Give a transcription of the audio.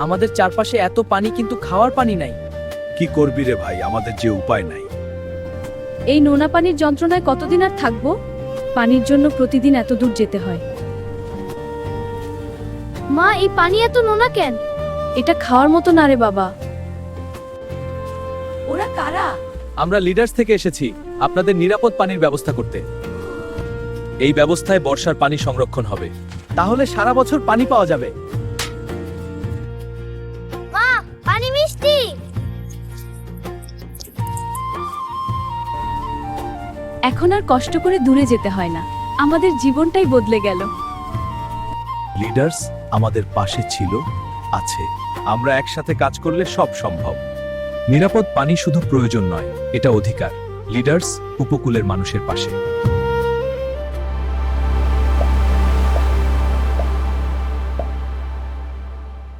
আমাদের চারপাশে এত পানি কিন্তু খাওয়ার পানি নাই। কি করবি রে ভাই, আমাদের যে উপায় নাই। এই নোনা পানির যন্ত্রণায় কতদিন আর থাকবো? পানির জন্য প্রতিদিন এত দূর যেতে হয়। মা, এই পানি এত নোনা কেন? এটা খাওয়ার মতো না রে বাবা। ওরা কারা? আমরা লিডার্স থেকে এসেছি আপনাদের নিরাপদ পানির ব্যবস্থা করতে। এই ব্যবস্থায় বর্ষার পানি সংরক্ষণ হবে। তাহলে সারা বছর পানি পাওয়া যাবে। মা, পানি মিষ্টি। এখন আর কষ্ট করে দূরে যেতে হয় না, আমাদের জীবনটাই বদলে গেল। লিডার্স আমাদের পাশে ছিল, আছে। আমরা একসাথে কাজ করলে সব সম্ভব। নিরাপদ পানি শুধু প্রয়োজন নয়, এটা অধিকার। লিডার্স উপকূলের মানুষের পাশে।